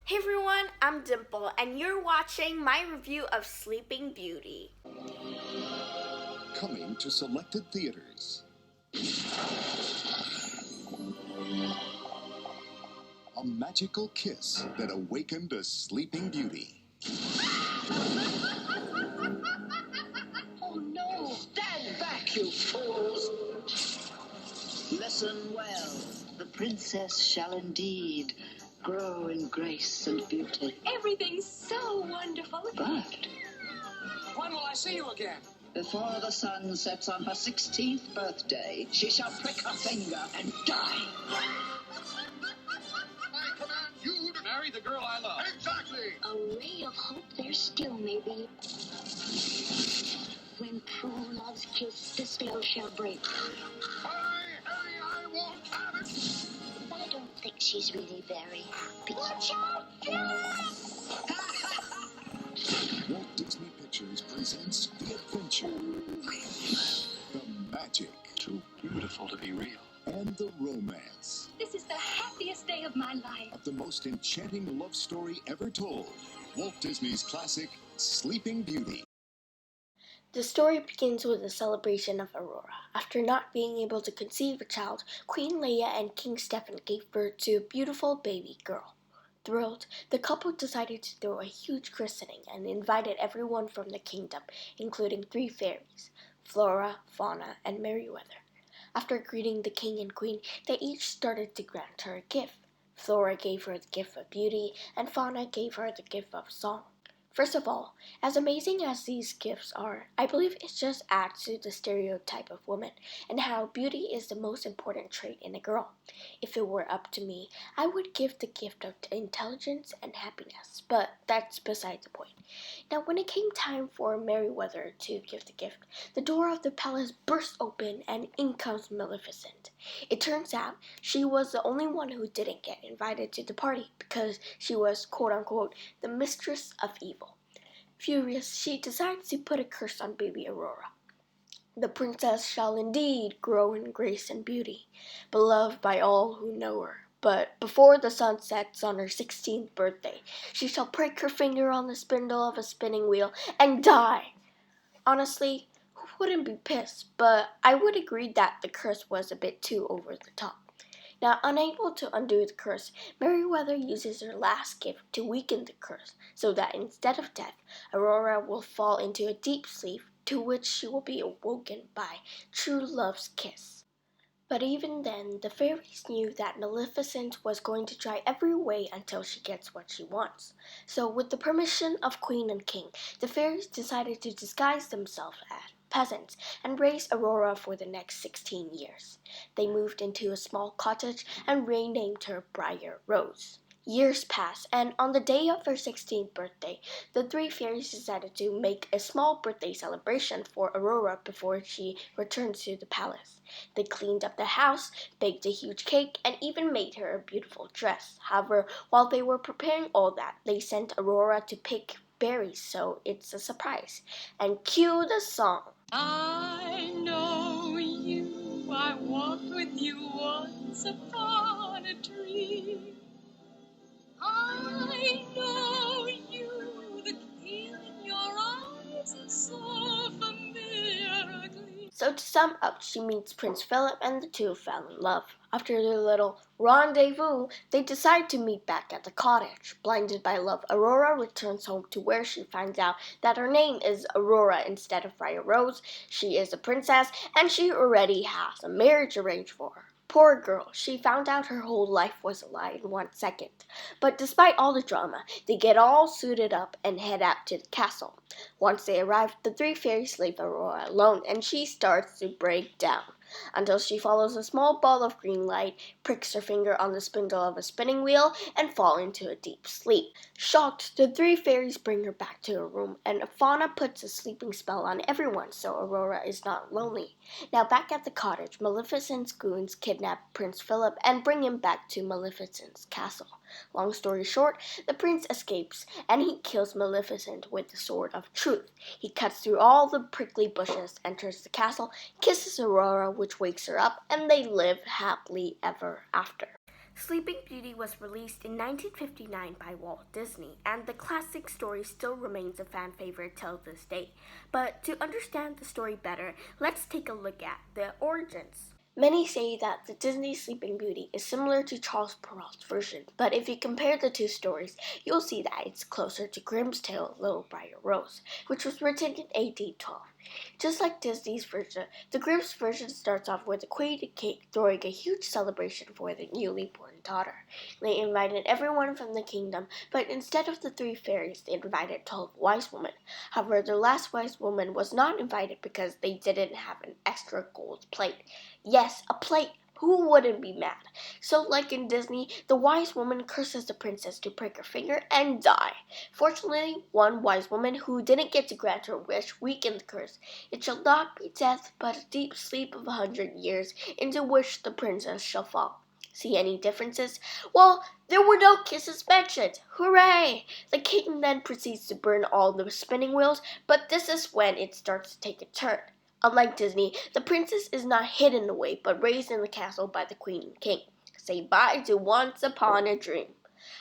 Hey everyone, I'm Dimple, and you're watching my review of Sleeping Beauty. Coming to selected theaters. A magical kiss that awakened a sleeping beauty. Oh no! Stand back, you fools! Listen well. The princess shall indeed grow in grace and beauty. Everything's so wonderful. But when will I see you again? Before the sun sets on her 16th birthday, she shall prick her finger and die. I command you to marry the girl I love. Exactly! A ray of hope there still may be. When true love's kiss the spell shall break. I won't have it! I don't think she's really very happy. Watch out! Walt Disney Pictures presents The Adventure, the magic, Too beautiful to be real. and the romance This is the happiest day of my life. of the most enchanting love story ever told. Walt Disney's classic, Sleeping Beauty. The story begins with a celebration of Aurora. After not being able to conceive a child, Queen Leia and King Stefan gave birth to a beautiful baby girl. Thrilled, the couple decided to throw a huge christening and invited everyone from the kingdom, including 3 fairies, Flora, Fauna, and Merryweather. After greeting the king and queen, they each started to grant her a gift. Flora gave her the gift of beauty, and Fauna gave her the gift of song. First of all, as amazing as these gifts are, I believe it just adds to the stereotype of women and how beauty is the most important trait in a girl. If it were up to me, I would give the gift of intelligence and happiness, but that's beside the point. Now, when it came time for Merryweather to give the gift, the door of the palace burst open and in comes Maleficent. It turns out she was the only one who didn't get invited to the party because she was, quote unquote, the mistress of evil. Furious, she decides to put a curse on baby Aurora. The princess shall indeed grow in grace and beauty, beloved by all who know her. But before the sun sets on her 16th birthday, she shall prick her finger on the spindle of a spinning wheel and die. Honestly, who wouldn't be pissed? But I would agree that the curse was a bit too over the top. Now, unable to undo the curse, Merryweather uses her last gift to weaken the curse, so that instead of death, Aurora will fall into a deep sleep to which she will be awoken by true love's kiss. But even then, the fairies knew that Maleficent was going to try every way until she gets what she wants. So, with the permission of Queen and King, the fairies decided to disguise themselves as peasants and raise Aurora for the next 16 years. They moved into a small cottage and renamed her Briar Rose. Years passed, and on the day of her 16th birthday, the 3 fairies decided to make a small birthday celebration for Aurora before she returned to the palace. They cleaned up the house, baked a huge cake, and even made her a beautiful dress. However, while they were preparing all that, they sent Aurora to pick berries, so it's a surprise. And cue the song. I know you. I walked with you once upon a dream. I know you. The gleam in your eyes is so familiar. So to sum up, she meets Prince Philip and the two fell in love. After their little rendezvous, they decide to meet back at the cottage. Blinded by love, Aurora returns home to where she finds out that her name is Aurora instead of Briar Rose. She is a princess and she already has a marriage arranged for her. Poor girl, she found out her whole life was a lie in 1 second. But despite all the drama, they get all suited up and head out to the castle. Once they arrive, the 3 fairies leave Aurora alone and she starts to break down until she follows a small ball of green light, pricks her finger on the spindle of a spinning wheel, and falls into a deep sleep. Shocked, the 3 fairies bring her back to her room, and Fauna puts a sleeping spell on everyone so Aurora is not lonely. Now back at the cottage, Maleficent's goons kidnap Prince Philip and bring him back to Maleficent's castle. Long story short, the prince escapes and he kills Maleficent with the sword of truth. He cuts through all the prickly bushes, enters the castle, kisses Aurora, which wakes her up, and they live happily ever after. Sleeping Beauty was released in 1959 by Walt Disney, and the classic story still remains a fan favorite till this day. But to understand the story better, let's take a look at the origins. Many say that the Disney Sleeping Beauty is similar to Charles Perrault's version, but if you compare the two stories, you'll see that it's closer to Grimm's Tale of Little Briar Rose, which was written in 1812. Just like Disney's version, the Grimm's version starts off with the Queen and King throwing a huge celebration for their newly born daughter. They invited everyone from the kingdom, but instead of the 3 fairies, they invited 12 wise women. However, the last wise woman was not invited because they didn't have an extra gold plate. Yes, a plate! Who wouldn't be mad? So, like in Disney, the wise woman curses the princess to break her finger and die. Fortunately, one wise woman who didn't get to grant her wish weakened the curse. It shall not be death, but a deep sleep of 100 years, into which the princess shall fall. See any differences? Well, there were no kisses mentioned. Hooray! The king then proceeds to burn all the spinning wheels, but this is when it starts to take a turn. Unlike Disney, the princess is not hidden away, but raised in the castle by the queen and king. Say bye to Once Upon a Dream.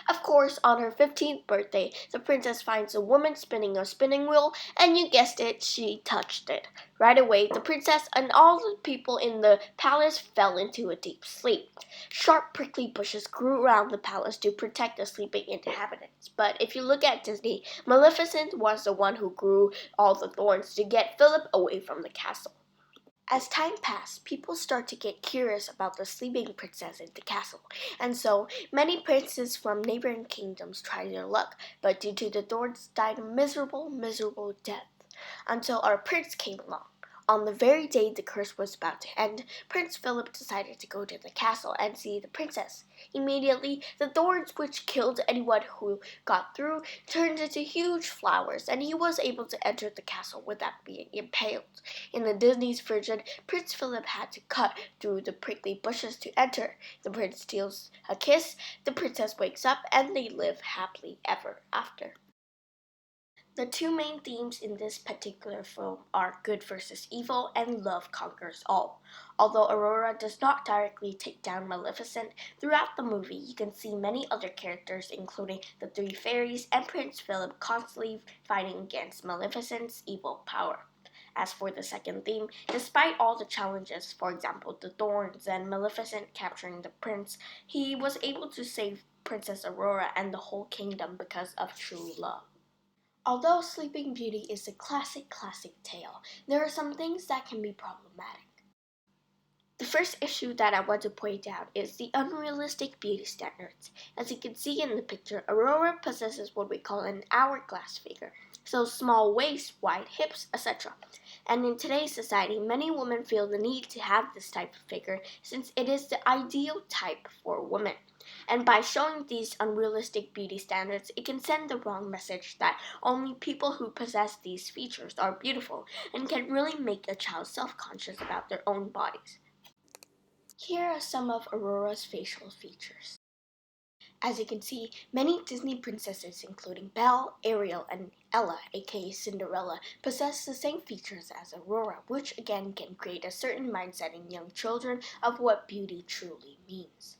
Of course, on her 15th birthday, the princess finds a woman spinning a spinning wheel, and you guessed it, she touched it. Right away, the princess and all the people in the palace fell into a deep sleep. Sharp, prickly bushes grew around the palace to protect the sleeping inhabitants. But if you look at Disney, Maleficent was the one who grew all the thorns to get Philip away from the castle. As time passed, people start to get curious about the sleeping princess in the castle, and so many princes from neighboring kingdoms tried their luck, but due to the thorns died a miserable, miserable death, until our prince came along. On the very day the curse was about to end, Prince Philip decided to go to the castle and see the princess. Immediately, the thorns which killed anyone who got through turned into huge flowers, and he was able to enter the castle without being impaled. In the Disney's version, Prince Philip had to cut through the prickly bushes to enter. The prince steals a kiss, the princess wakes up, and they live happily ever after. The two main themes in this particular film are good versus evil and love conquers all. Although Aurora does not directly take down Maleficent, throughout the movie you can see many other characters including the 3 fairies and Prince Philip constantly fighting against Maleficent's evil power. As for the second theme, despite all the challenges, for example the thorns and Maleficent capturing the prince, he was able to save Princess Aurora and the whole kingdom because of true love. Although Sleeping Beauty is a classic tale, there are some things that can be problematic. The first issue that I want to point out is the unrealistic beauty standards. As you can see in the picture, Aurora possesses what we call an hourglass figure, so small waist, wide hips, etc. And in today's society, many women feel the need to have this type of figure since it is the ideal type for women. And by showing these unrealistic beauty standards, it can send the wrong message that only people who possess these features are beautiful and can really make a child self-conscious about their own bodies. Here are some of Aurora's facial features. As you can see, many Disney princesses including Belle, Ariel, and Ella, aka Cinderella, possess the same features as Aurora, which again can create a certain mindset in young children of what beauty truly means.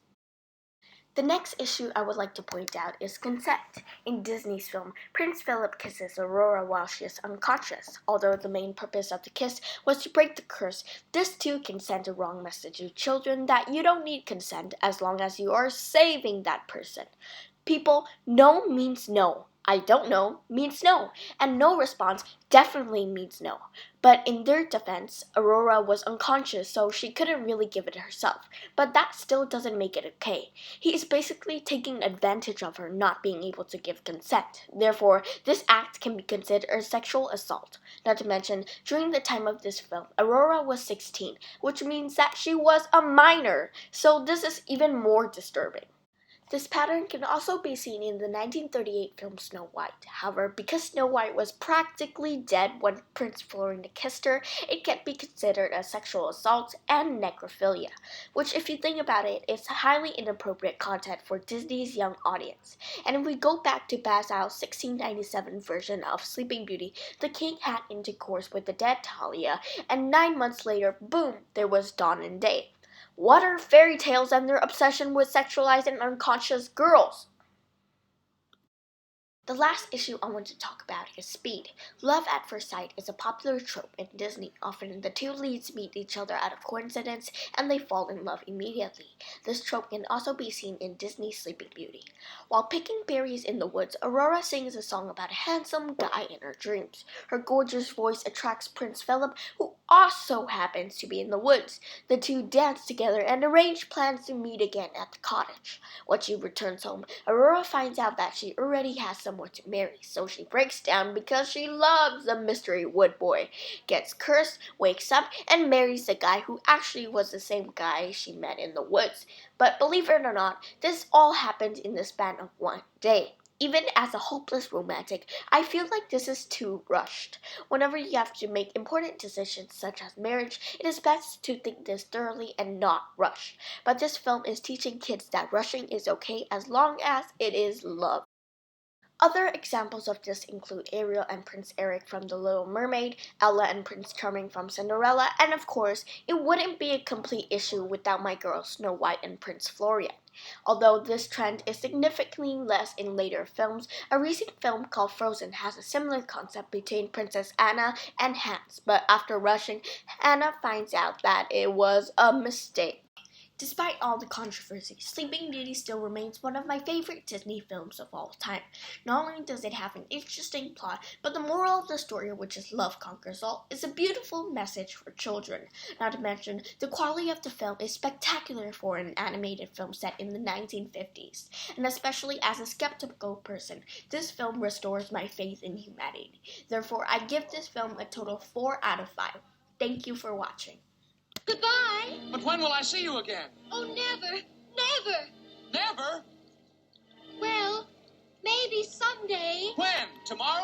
The next issue I would like to point out is consent. In Disney's film, Prince Philip kisses Aurora while she is unconscious. Although the main purpose of the kiss was to break the curse, this too can send a wrong message to children that you don't need consent as long as you are saving that person. People, no means no. I don't know means no, and no response definitely means no. But in their defense, Aurora was unconscious, so she couldn't really give it herself. But that still doesn't make it okay. He is basically taking advantage of her not being able to give consent. Therefore, this act can be considered a sexual assault. Not to mention, during the time of this film, Aurora was 16, which means that she was a minor. So this is even more disturbing. This pattern can also be seen in the 1938 film Snow White. However, because Snow White was practically dead when Prince Florina kissed her, it can be considered a sexual assault and necrophilia, which if you think about it, is highly inappropriate content for Disney's young audience. And if we go back to Basil's 1697 version of Sleeping Beauty, the king had intercourse with the dead Talia, and 9 months later, boom, there was dawn and day. What are fairy tales and their obsession with sexualized and unconscious girls? The last issue I want to talk about is speed. Love at first sight is a popular trope in Disney. Often the two leads meet each other out of coincidence and they fall in love immediately. This trope can also be seen in Disney's Sleeping Beauty. While picking berries in the woods, Aurora sings a song about a handsome guy in her dreams. Her gorgeous voice attracts Prince Philip, who also happens to be in the woods. The two dance together and arrange plans to meet again at the cottage. When she returns home, Aurora finds out that she already has someone to marry, so she breaks down because she loves the mystery wood boy, gets cursed, wakes up, and marries the guy who actually was the same guy she met in the woods. But believe it or not, this all happened in the span of one day. Even as a hopeless romantic, I feel like this is too rushed. Whenever you have to make important decisions such as marriage, it is best to think this thoroughly and not rush. But this film is teaching kids that rushing is okay as long as it is love. Other examples of this include Ariel and Prince Eric from The Little Mermaid, Ella and Prince Charming from Cinderella, and of course, it wouldn't be a complete issue without my girls Snow White and Prince Florian. Although this trend is significantly less in later films, a recent film called Frozen has a similar concept between Princess Anna and Hans, but after rushing, Anna finds out that it was a mistake. Despite all the controversy, Sleeping Beauty still remains one of my favorite Disney films of all time. Not only does it have an interesting plot, but the moral of the story, which is love conquers all, is a beautiful message for children. Not to mention, the quality of the film is spectacular for an animated film set in the 1950s. And especially as a skeptical person, this film restores my faith in humanity. Therefore, I give this film a total 4 out of 5. Thank you for watching. Goodbye. But when will I see you again? Oh, never, never. Never? Well, maybe someday. When?